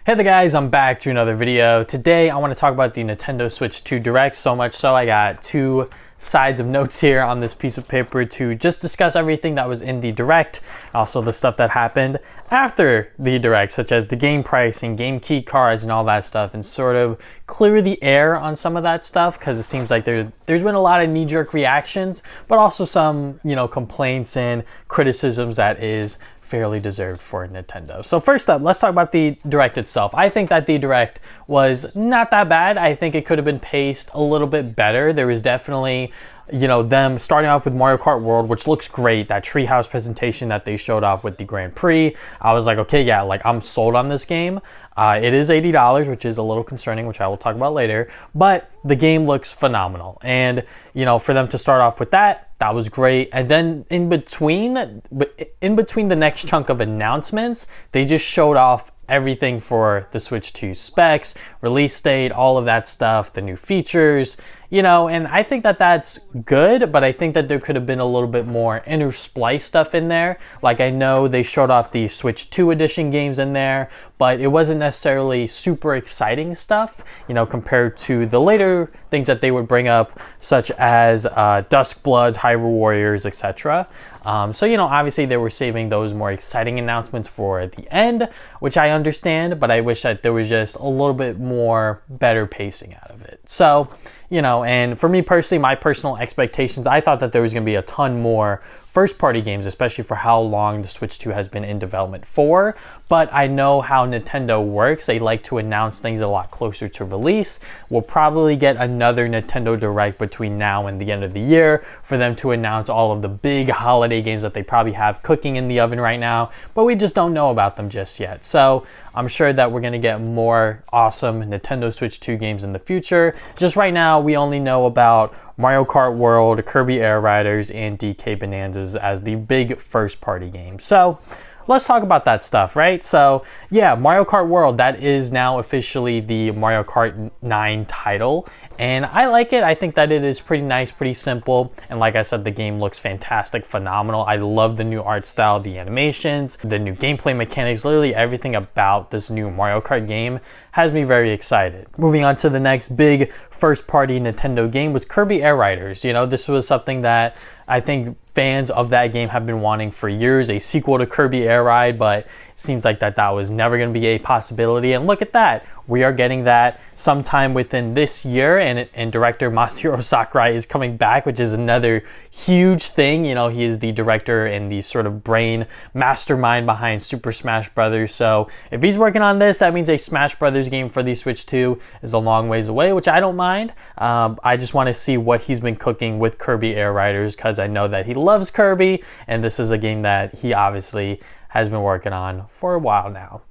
Hey there guys, I'm back to another video. Today I want to talk about the Nintendo Switch 2 Direct, so much so I got two sides of notes here on this piece of paper to just discuss everything that was in the Direct, also the stuff that happened after the Direct, such as the game pricing, game key cards, and all that stuff, and sort of clear the air on some of that stuff, because it seems like there's been a lot of knee-jerk reactions, but also some, complaints and criticisms that is fairly deserved for Nintendo. So first up, let's talk about the Direct itself. I think that the Direct was not that bad. I think it could have been paced a little bit better. There was definitely, them starting off with Mario Kart World, which looks great. That treehouse presentation that they showed off with the Grand Prix. I was like, okay, yeah, I'm sold on this game. It is $80, which is a little concerning, which I will talk about later, but the game looks phenomenal. And, for them to start off with that was great. And then in between the next chunk of announcements, they just showed off everything for the Switch 2 specs, release date, all of that stuff, the new features, and I think that that's good, but I think that there could have been a little bit more intersplice stuff in there. Like, I know they showed off the Switch 2 edition games in there, but it wasn't necessarily super exciting stuff, compared to the later things that they would bring up, such as Dusk Bloods, Hyrule Warriors, etc. So, obviously they were saving those more exciting announcements for the end, which I understand, but I wish that there was just a little bit more better pacing out of it. So, and for me personally, my personal expectations, I thought that there was going to be a ton more first-party games, especially for how long the Switch 2 has been in development for. But I know how Nintendo works. They like to announce things a lot closer to release. We'll probably get another Nintendo Direct between now and the end of the year for them to announce all of the big holiday games that they probably have cooking in the oven right now, but we just don't know about them just yet. So I'm sure that we're going to get more awesome Nintendo Switch 2 games in the future. Just right now, we only know about Mario Kart World, Kirby Air Riders, and DK Bonanzas as the big first-party games. So let's talk about that stuff, right? So yeah, Mario Kart World, that is now officially the Mario Kart 9 title, and I like it. I think that it is pretty nice, pretty simple, and like I said, the game looks fantastic, phenomenal. I love the new art style, the animations, the new gameplay mechanics, literally everything about this new Mario Kart game has me very excited. Moving on to the next big first-party Nintendo game was Kirby Air Riders. This was something that I think fans of that game have been wanting for years, a sequel to Kirby Air Ride, but it seems like that was never going to be a possibility. And look at that. We are getting that sometime within this year, and director Masahiro Sakurai is coming back, which is another huge thing. He is the director and the sort of brain mastermind behind Super Smash Brothers. So if he's working on this, that means a Smash Brothers game for the Switch 2 is a long ways away, which I don't mind. I just want to see what he's been cooking with Kirby Air Riders, because I know that he loves Kirby, and this is a game that he obviously has been working on for a while now.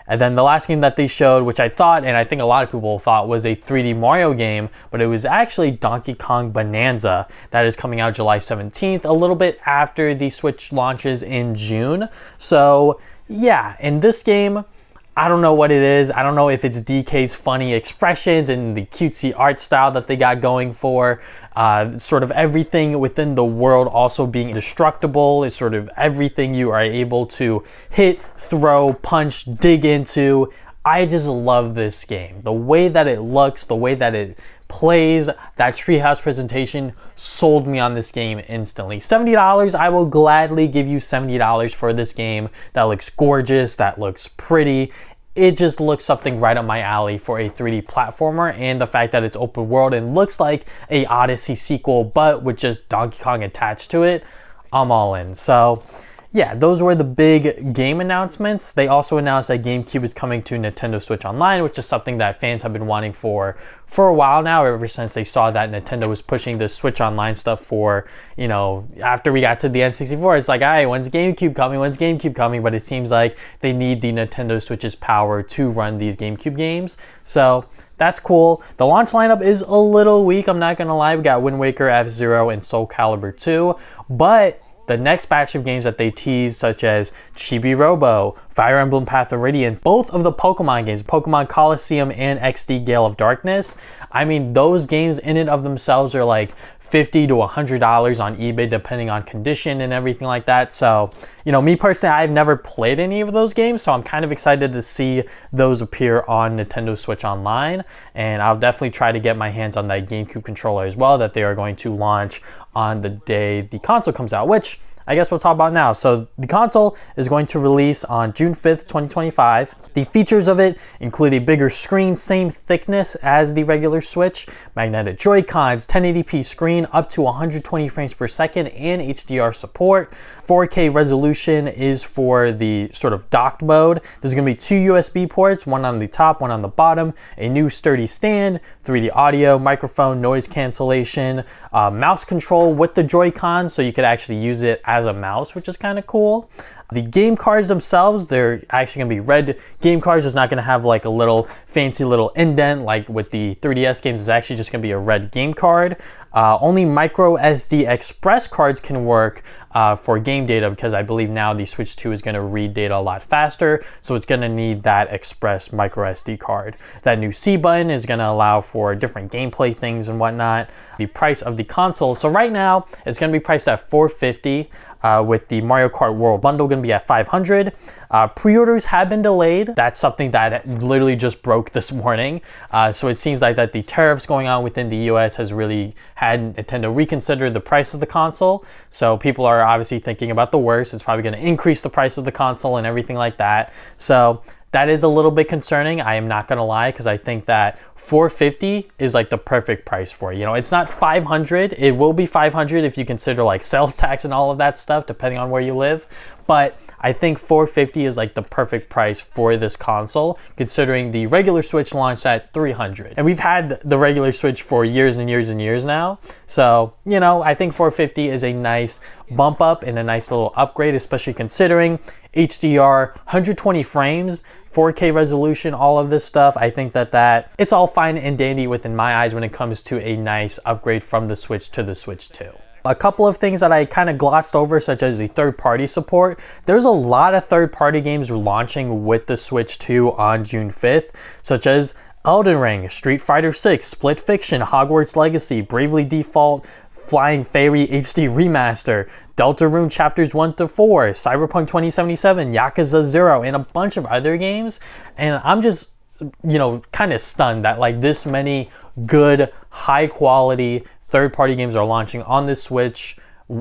And then the last game that they showed, which I thought, and I think a lot of people thought, was a 3D Mario game, but it was actually Donkey Kong Bonanza. That is coming out July 17th, a little bit after the Switch launches in June. So yeah, in this game, I don't know what it is. I don't know if it's DK's funny expressions and the cutesy art style that they got going for. Sort of everything within the world also being indestructible. It's sort of everything you are able to hit, throw, punch, dig into. I just love this game. The way that it looks, the way that it plays, that treehouse presentation sold me on this game instantly. $70, I will gladly give you $70 for this game. That looks gorgeous, that looks pretty. It just looks something right up my alley for a 3D platformer, and the fact that it's open world and looks like a Odyssey sequel, but with just Donkey Kong attached to it, I'm all in. So yeah, those were the big game announcements. They also announced that Gamecube is coming to Nintendo Switch Online, which is something that fans have been wanting for a while now, ever since they saw that Nintendo was pushing the Switch Online stuff for, after we got to the N64, it's like, all right, when's Gamecube coming? When's Gamecube coming? But it seems like they need the Nintendo Switch's power to run these Gamecube games. So that's cool. The launch lineup is a little weak, I'm not gonna lie. We got Wind Waker, F-Zero, and Soul Calibur 2, but the next batch of games that they teased, such as Chibi Robo, Fire Emblem Path of Radiance, both of the Pokemon games, Pokemon Coliseum and XD Gale of Darkness, I mean, those games in and of themselves are like $50 to $100 on eBay, depending on condition and everything like that. So, you know, me personally, I've never played any of those games, so I'm kind of excited to see those appear on Nintendo Switch Online. And I'll definitely try to get my hands on that GameCube controller as well, that they are going to launch on the day the console comes out, which I guess we'll talk about now. So the console is going to release on June 5th, 2025. The features of it include a bigger screen, same thickness as the regular Switch, magnetic Joy-Cons, 1080p screen up to 120 frames per second, and HDR support. 4K resolution is for the sort of docked mode. There's going to be 2 USB ports, one on the top, one on the bottom, a new sturdy stand, 3D audio, microphone, noise cancellation, mouse control with the Joy-Cons, so you could actually use it as a mouse, which is kind of cool. The game cards themselves, they're actually going to be red game cards. It's not going to have like a little fancy little indent like with the 3DS games. It's actually just going to be a red game card. Only micro SD express cards can work for game data, because I believe now the Switch 2 is going to read data a lot faster, so it's going to need that express micro SD card. That new C button is going to allow for different gameplay things and whatnot. The price of the console, so right now it's going to be priced at $450, with the Mario Kart World bundle going to be at $500. Pre-orders have been delayed. That's something that literally just broke this morning. So it seems like that the tariffs going on within the US has really had Nintendo reconsider the price of the console. So people are obviously thinking about the worst. It's probably going to increase the price of the console and everything like that. So that is a little bit concerning. I am not going to lie, because I think that $450 is like the perfect price for it. You know, it's not $500. It will be $500 if you consider like sales tax and all of that stuff, depending on where you live. But I think $450 is like the perfect price for this console, considering the regular Switch launched at $300. And we've had the regular Switch for years and years and years now. So, you know, I think $450 is a nice bump up and a nice little upgrade, especially considering HDR, 120 frames, 4K resolution, all of this stuff. I think that it's all fine and dandy within my eyes when it comes to a nice upgrade from the Switch to the Switch 2. A couple of things that I kind of glossed over, such as the third-party support. There's a lot of third-party games launching with the Switch 2 on June 5th, such as Elden Ring, Street Fighter 6, Split Fiction, Hogwarts Legacy, Bravely Default, Flying Fairy HD Remaster, Deltarune Chapters 1 to 4, Cyberpunk 2077, Yakuza 0, and a bunch of other games. And I'm just, you know, kind of stunned that like this many good, high quality third-party games are launching on the Switch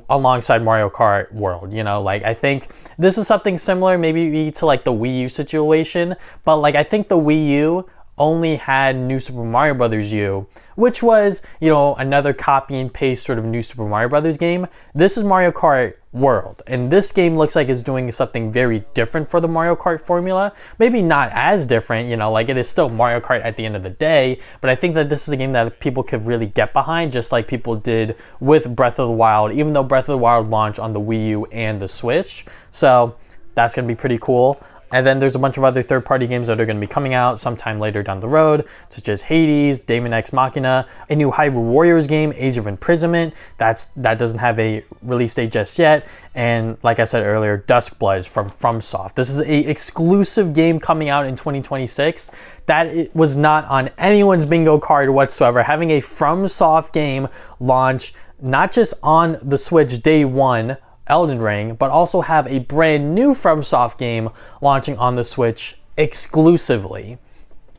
alongside Mario Kart World. You know, like I think this is something similar maybe to like the Wii U situation, but like I think the Wii U only had New Super Mario Bros. U, which was, you know, another copy and paste sort of New Super Mario Bros. Game. This is Mario Kart World, and this game looks like it's doing something very different for the Mario Kart formula. Maybe not as different, you know, like it is still Mario Kart at the end of the day, but I think that this is a game that people could really get behind, just like people did with Breath of the Wild, even though Breath of the Wild launched on the Wii U and the Switch. So that's going to be pretty cool. And then there's a bunch of other third-party games that are going to be coming out sometime later down the road, such as Hades, Daemon X Machina, a new Hyrule Warriors game, Age of Imprisonment. That doesn't have a release date just yet. And like I said earlier, Duskblood from FromSoft. This is an exclusive game coming out in 2026 that it was not on anyone's bingo card whatsoever. Having a FromSoft game launch not just on the Switch day one, Elden Ring, but also have a brand new FromSoft game launching on the Switch exclusively.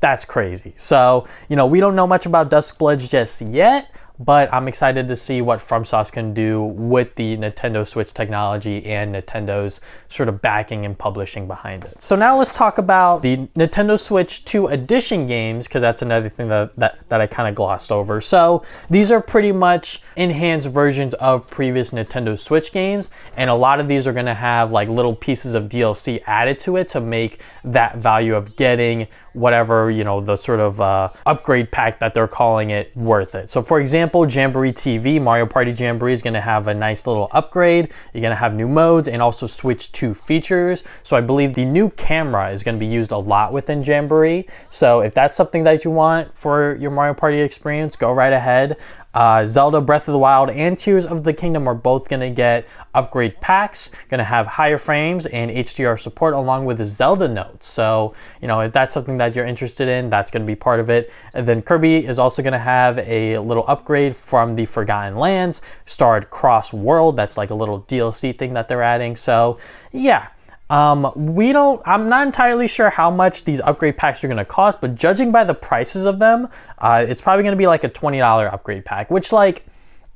That's crazy. So, you know, we don't know much about Duskblood just yet, but I'm excited to see what FromSoft can do with the Nintendo Switch technology and Nintendo's sort of backing and publishing behind it. So now let's talk about the Nintendo Switch 2 Edition games, because that's another thing that I kind of glossed over. So these are pretty much enhanced versions of previous Nintendo Switch games, and a lot of these are going to have like little pieces of DLC added to it to make that value of getting whatever, you know, the sort of upgrade pack that they're calling it worth it. So for example, Jamboree TV, Mario Party Jamboree is going to have a nice little upgrade. You're going to have new modes and also Switch 2 features. So I believe the new camera is going to be used a lot within Jamboree. So if that's something that you want for your Mario Party experience, go right ahead. Zelda Breath of the Wild and Tears of the Kingdom are both going to get upgrade packs, going to have higher frames and HDR support along with the Zelda notes. So, you know, if that's something that you're interested in, that's going to be part of it. And then Kirby is also going to have a little upgrade from the Forgotten Lands, Starred Cross World. That's like a little DLC thing that they're adding. So, yeah. I'm not entirely sure how much these upgrade packs are going to cost, but judging by the prices of them, it's probably going to be like a $20 upgrade pack, which like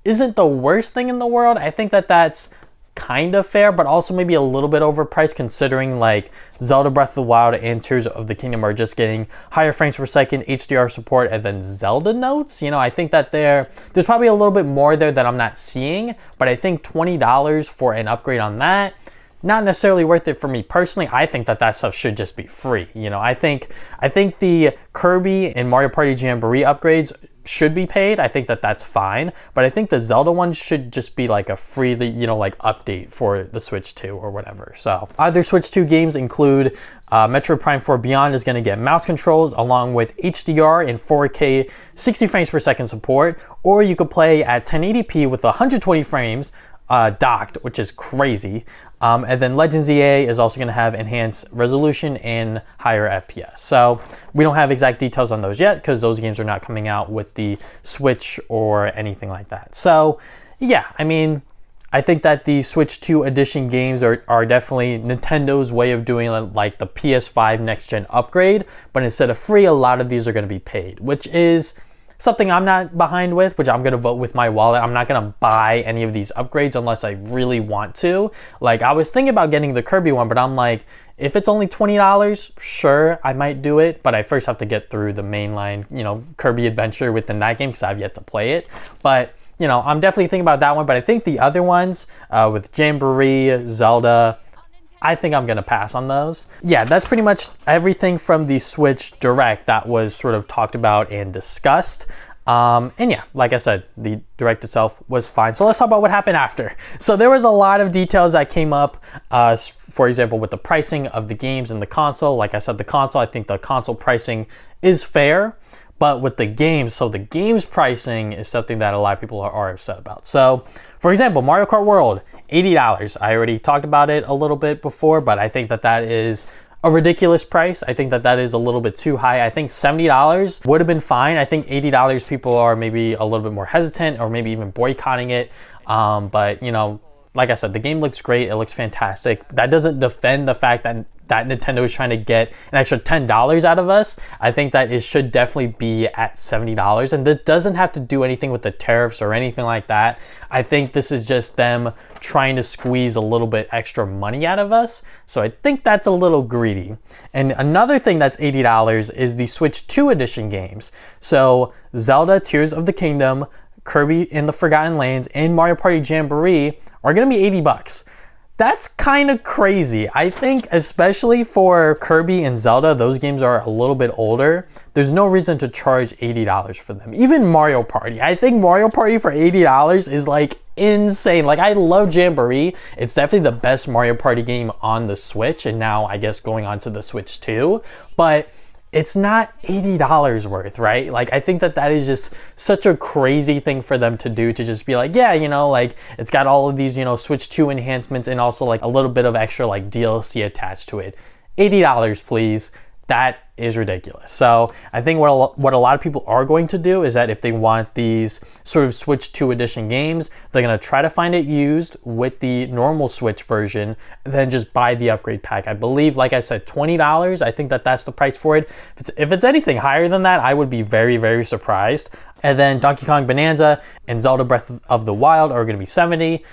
isn't the worst thing in the world. I think that that's kind of fair, but also maybe a little bit overpriced considering like Zelda Breath of the Wild and Tears of the Kingdom are just getting higher frames per second, HDR support, and then Zelda notes. You know, I think that there's probably a little bit more there that I'm not seeing, but I think $20 for an upgrade on that, not necessarily worth it for me personally. I think that stuff should just be free. You know, I think the Kirby and Mario Party Jamboree upgrades should be paid. I think that that's fine, but I think the Zelda one should just be like a free, you know, like update for the Switch 2 or whatever. So other Switch 2 games include Metroid Prime 4 Beyond is going to get mouse controls along with HDR and 4K 60 frames per second support, or you could play at 1080p with 120 frames docked, which is crazy. And then Legends EA is also going to have enhanced resolution and higher FPS. So we don't have exact details on those yet because those games are not coming out with the Switch or anything like that. So yeah, I mean, I think that the Switch 2 edition games are definitely Nintendo's way of doing like the PS5 next gen upgrade, but instead of free, a lot of these are going to be paid, which is something I'm not behind with, which I'm going to vote with my wallet. I'm not going to buy any of these upgrades unless I really want to. Like, I was thinking about getting the Kirby one, but I'm like, if it's only $20, sure, I might do it. But I first have to get through the mainline, you know, Kirby Adventure within that game because I've yet to play it. But, you know, I'm definitely thinking about that one. But I think the other ones with Jamboree, Zelda, I think I'm going to pass on those. Yeah, that's pretty much everything from the Switch Direct that was sort of talked about and discussed. And yeah, like I said, the Direct itself was fine. So let's talk about what happened after. So there was a lot of details that came up, for example, with the pricing of the games and the console. Like I said, the console, I think the console pricing is fair. But with the games, so the games pricing is something that a lot of people are upset about. So, for example, Mario Kart World, $80. I already talked about it a little bit before, but I think that that is a ridiculous price. I think that that is a little bit too high. I think $70 would have been fine. I think $80 people are maybe a little bit more hesitant or maybe even boycotting it. But, you know, like I said, the game looks great. It looks fantastic. That doesn't defend the fact that Nintendo is trying to get an extra $10 out of us. I think that it should definitely be at $70. And this doesn't have to do anything with the tariffs or anything like that. I think this is just them trying to squeeze a little bit extra money out of us. So I think that's a little greedy. And another thing that's $80 is the Switch 2 edition games. So Zelda Tears of the Kingdom, Kirby and the Forgotten Lands, and Mario Party Jamboree are going to be $80. That's kind of crazy. I think especially for Kirby and Zelda, those games are a little bit older. There's no reason to charge $80 for them. Even Mario Party. I think Mario Party for $80 is like insane. Like, I love Jamboree. It's definitely the best Mario Party game on the Switch, and now I guess going on to the Switch 2. But it's not $80 worth, right? Like, I think that that is just such a crazy thing for them to do, to just be like, yeah, you know, like, it's got all of these, you know, Switch 2 enhancements and also like a little bit of extra like DLC attached to it. $80, please. That is ridiculous. So I think what a lot of people are going to do is that if they want these sort of Switch 2 edition games, they're going to try to find it used with the normal Switch version, then just buy the upgrade pack. I believe, like I said, $20. I think that that's the price for it. If it's anything higher than that, I would be very, very surprised. And then Donkey Kong Bonanza and Zelda Breath of the Wild are going to be $70.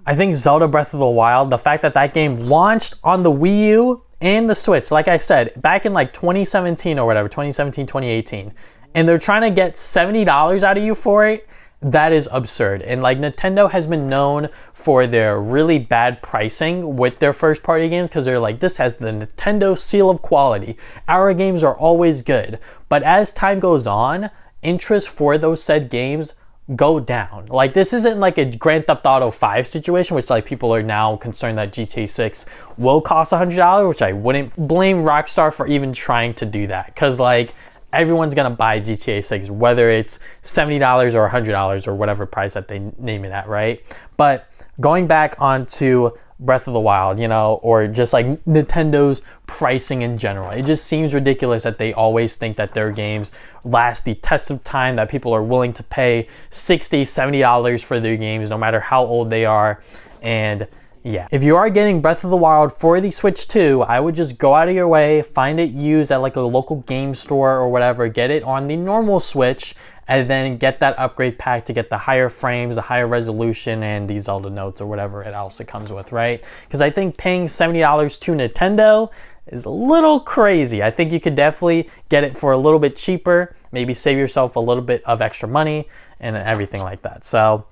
I think Zelda Breath of the Wild, the fact that that game launched on the Wii U and the Switch, like I said, back in like 2017 or whatever, 2017, 2018, and they're trying to get $70 out of you for it, that is absurd. And like, Nintendo has been known for their really bad pricing with their first party games, because they're like, this has the Nintendo seal of quality. Our games are always good. But as time goes on, interest for those said games go down. Like, this isn't like a Grand Theft Auto 5 situation, which like people are now concerned that GTA 6 will cost $100, which I wouldn't blame Rockstar for even trying to do that, because like, everyone's gonna buy GTA 6, whether it's $70 or $100 or whatever price that they name it at, right? But going back onto Breath of the Wild, you know, or just like Nintendo's pricing in general, it just seems ridiculous that they always think that their games last the test of time, that people are willing to pay $60, $70 for their games, no matter how old they are. And yeah, if you are getting Breath of the Wild for the Switch 2, I would just go out of your way, find it used at like a local game store or whatever, get it on the normal Switch, and then get that upgrade pack to get the higher frames, the higher resolution, and the Zelda notes or whatever else it comes with, right? Because I think paying $70 to Nintendo is a little crazy. I think you could definitely get it for a little bit cheaper, maybe save yourself a little bit of extra money and everything like that. So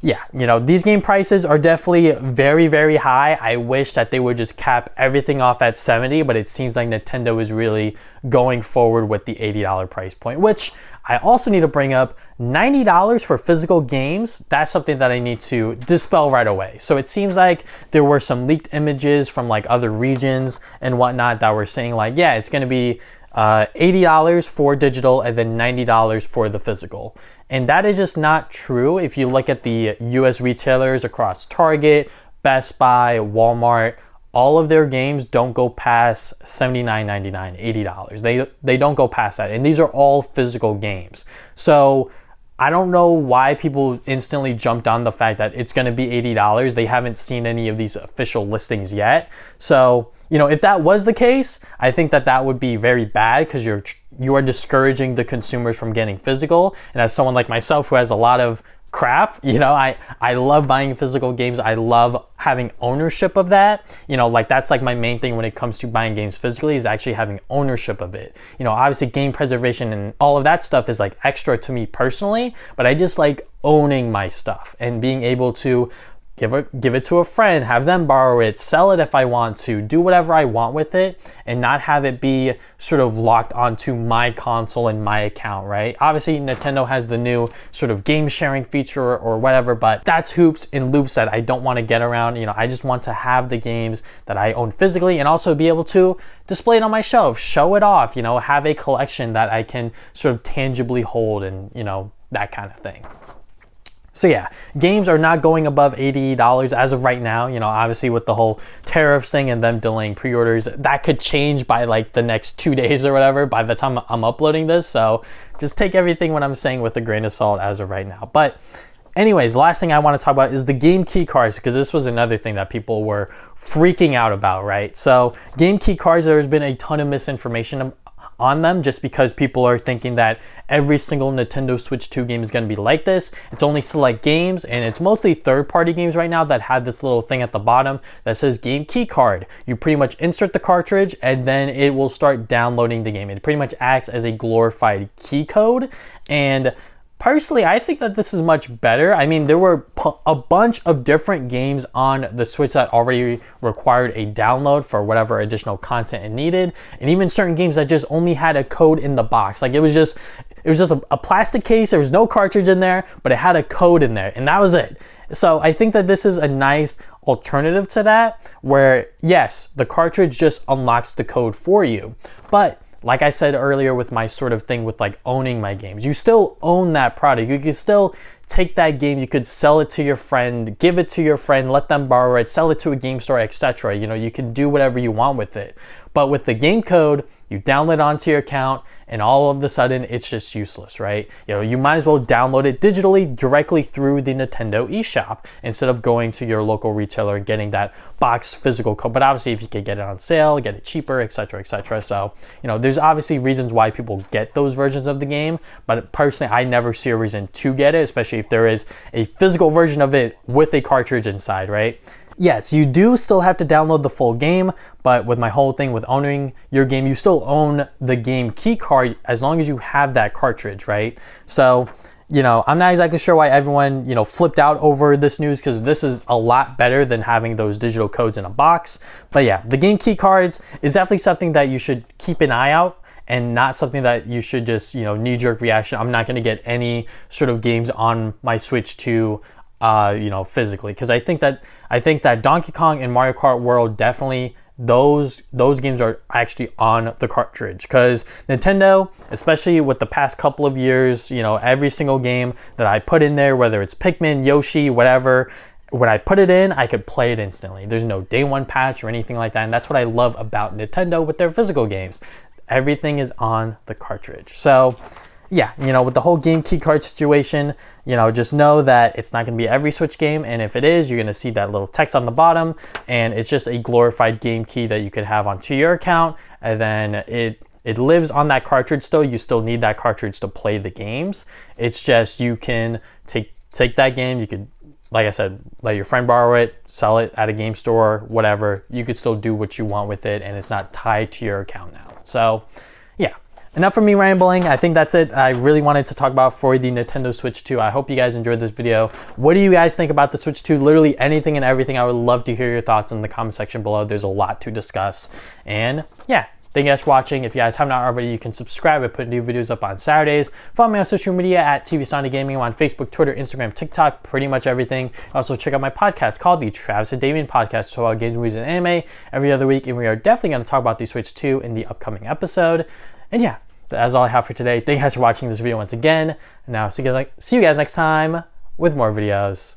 yeah, you know, these game prices are definitely very, very high. I wish that they would just cap everything off at 70, but it seems like Nintendo is really going forward with the $80 price point, which I also need to bring up. $90 for physical games, that's something that I need to dispel right away. So it seems like there were some leaked images from like other regions and whatnot that were saying like, yeah, it's going to be $80 for digital and then $90 for the physical. And that is just not true. If you look at the US retailers across Target, Best Buy, Walmart, all of their games don't go past $79.99, $80. They don't go past that. And these are all physical games. So I don't know why people instantly jumped on the fact that it's going to be $80. They haven't seen any of these official listings yet. So, you know, if that was the case, I think that that would be very bad because you are discouraging the consumers from getting physical. And as someone like myself who has a lot of crap, you know, I love buying physical games. I love having ownership of that. You know, like that's like my main thing when it comes to buying games physically, is actually having ownership of it. You know, obviously game preservation and all of that stuff is like extra to me personally, but I just like owning my stuff and being able to give it to a friend, have them borrow it, sell it if I want to, do whatever I want with it, and not have it be sort of locked onto my console and my account, right? Obviously, Nintendo has the new sort of game sharing feature or whatever, but that's hoops and loops that I don't want to get around. You know, I just want to have the games that I own physically and also be able to display it on my shelf, show it off, you know, have a collection that I can sort of tangibly hold and, you know, that kind of thing. So yeah, games are not going above $80 as of right now. You know, obviously with the whole tariffs thing and them delaying pre-orders, that could change by like the next 2 days or whatever by the time I'm uploading this. So just take everything what I'm saying with a grain of salt as of right now. But anyways, last thing I want to talk about is the game key cards, because this was another thing that people were freaking out about, right? So game key cards, there's been a ton of misinformation on them just because people are thinking that every single Nintendo Switch 2 game is going to be like this. It's only select games, and it's mostly third-party games right now that have this little thing at the bottom that says game key card. You pretty much insert the cartridge and then it will start downloading the game. It pretty much acts as a glorified key code, and personally, I think that this is much better. I mean, there were a bunch of different games on the Switch that already required a download for whatever additional content it needed, and even certain games that just only had a code in the box. Like it was just a plastic case. There was no cartridge in there, but it had a code in there, and that was it. So I think that this is a nice alternative to that, where yes, the cartridge just unlocks the code for you, but like I said earlier with my sort of thing with like owning my games, you still own that product. You can still take that game, you could sell it to your friend, give it to your friend, let them borrow it, sell it to a game store, etc. You know, you can do whatever you want with it. But with the game code, you download it onto your account and all of a sudden it's just useless, right? You know, you might as well download it digitally directly through the Nintendo eShop instead of going to your local retailer and getting that box physical code. But obviously if you could get it on sale, get it cheaper, etc., etc. So, you know, there's obviously reasons why people get those versions of the game, but personally I never see a reason to get it, especially if there is a physical version of it with a cartridge inside, right? Yes, you do still have to download the full game, but with my whole thing with owning your game, you still own the game key card as long as you have that cartridge, right? So, you know, I'm not exactly sure why everyone, you know, flipped out over this news, because this is a lot better than having those digital codes in a box. But yeah, the game key cards is definitely something that you should keep an eye out, and not something that you should just, you know, knee-jerk reaction. I'm not going to get any sort of games on my Switch 2, you know, physically, because I think that Donkey Kong and Mario Kart World definitely those games are actually on the cartridge, because Nintendo, especially with the past couple of years, you know, every single game that I put in there, whether it's Pikmin, Yoshi, whatever, when I put it in, I could play it instantly. There's no day one patch or anything like that, and that's what I love about Nintendo with their physical games. Everything is on the cartridge. So yeah, you know, with the whole game key card situation, you know, just know that it's not going to be every Switch game, and if it is, you're going to see that little text on the bottom, and it's just a glorified game key that you could have onto your account, and then it lives on that cartridge still. You still need that cartridge to play the games. It's just you can take that game, you could, like I said, let your friend borrow it, sell it at a game store, whatever. You could still do what you want with it, and it's not tied to your account now. So yeah, enough from me rambling. I think that's it. I really wanted to talk about for the Nintendo Switch 2. I hope you guys enjoyed this video. What do you guys think about the Switch 2? Literally anything and everything. I would love to hear your thoughts in the comment section below. There's a lot to discuss. And yeah, thank you guys for watching. If you guys have not already, you can subscribe. I put new videos up on Saturdays. Follow me on social media at TV Gaming. I'm on Facebook, Twitter, Instagram, TikTok, pretty much everything. Also check out my podcast called the Travis and Damien Podcast, talk about games, movies, and anime every other week. And we are definitely going to talk about the Switch 2 in the upcoming episode. And yeah, that's all I have for today. Thank you guys for watching this video once again. And now see you guys next time with more videos.